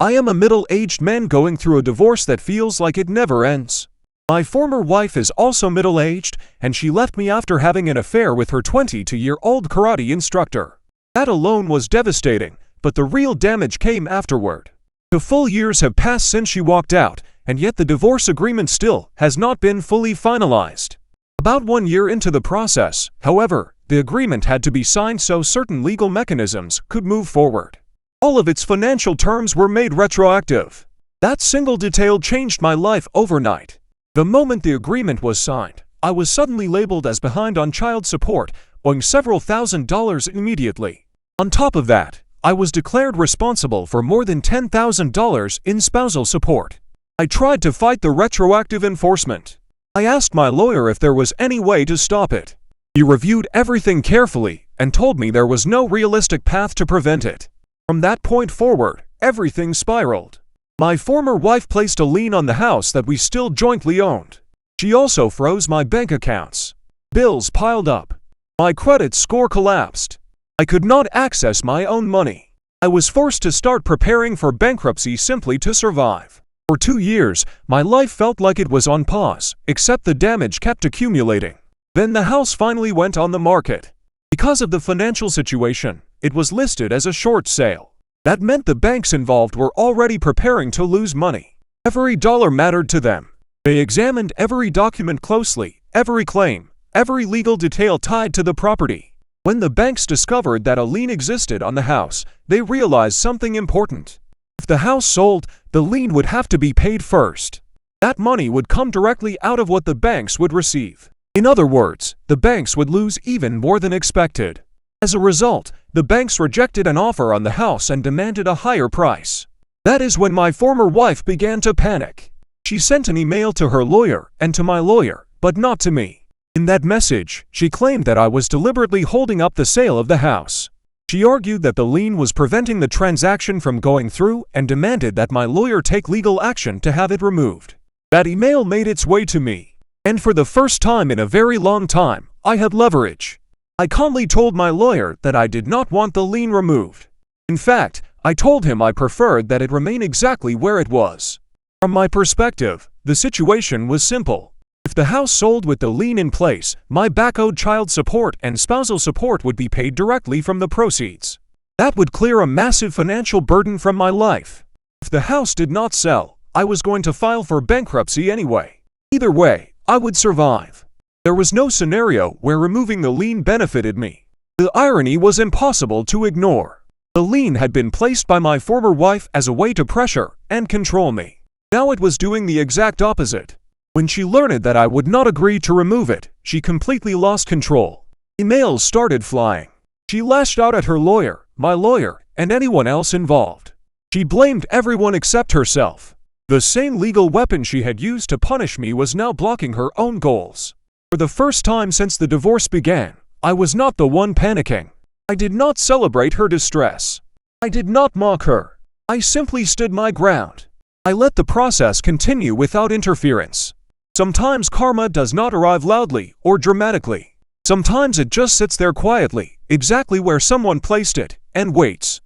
I am a middle-aged man going through a divorce that feels like it never ends. My former wife is also middle-aged, and she left me after having an affair with her 22-year-old karate instructor. That alone was devastating, but the real damage came afterward. 2 full years have passed since she walked out, and yet the divorce agreement still has not been fully finalized. About 1 year into the process, however, the agreement had to be signed so certain legal mechanisms could move forward. All of its financial terms were made retroactive. That single detail changed my life overnight. The moment the agreement was signed, I was suddenly labeled as behind on child support, owing several $1,000s immediately. On top of that, I was declared responsible for more than $10,000 in spousal support. I tried to fight the retroactive enforcement. I asked my lawyer if there was any way to stop it. He reviewed everything carefully and told me there was no realistic path to prevent it. From that point forward, everything spiraled. My former wife placed a lien on the house that we still jointly owned. She also froze my bank accounts. Bills piled up. My credit score collapsed. I could not access my own money. I was forced to start preparing for bankruptcy simply to survive. For 2 years, my life felt like it was on pause, except the damage kept accumulating. Then the house finally went on the market. Because of the financial situation, it was listed as a short sale. That meant the banks involved were already preparing to lose money. Every dollar mattered to them. They examined every document closely, every claim, every legal detail tied to the property. When the banks discovered that a lien existed on the house, they realized something important. If the house sold, the lien would have to be paid first. That money would come directly out of what the banks would receive. In other words, the banks would lose even more than expected. As a result, the banks rejected an offer on the house and demanded a higher price. That is when my former wife began to panic. She sent an email to her lawyer and to my lawyer, but not to me. In that message, she claimed that I was deliberately holding up the sale of the house. She argued that the lien was preventing the transaction from going through and demanded that my lawyer take legal action to have it removed. That email made its way to me. And for the first time in a very long time, I had leverage. I calmly told my lawyer that I did not want the lien removed. In fact, I told him I preferred that it remain exactly where it was. From my perspective, the situation was simple. If the house sold with the lien in place, my back-owed child support and spousal support would be paid directly from the proceeds. That would clear a massive financial burden from my life. If the house did not sell, I was going to file for bankruptcy anyway. Either way, I would survive. There was no scenario where removing the lien benefited me. The irony was impossible to ignore. The lien had been placed by my former wife as a way to pressure and control me. Now it was doing the exact opposite. When she learned that I would not agree to remove it, she completely lost control. Emails started flying. She lashed out at her lawyer, my lawyer, and anyone else involved. She blamed everyone except herself. The same legal weapon she had used to punish me was now blocking her own goals. For the first time since the divorce began, I was not the one panicking. I did not celebrate her distress. I did not mock her. I simply stood my ground. I let the process continue without interference. Sometimes karma does not arrive loudly or dramatically. Sometimes it just sits there quietly, exactly where someone placed it, and waits.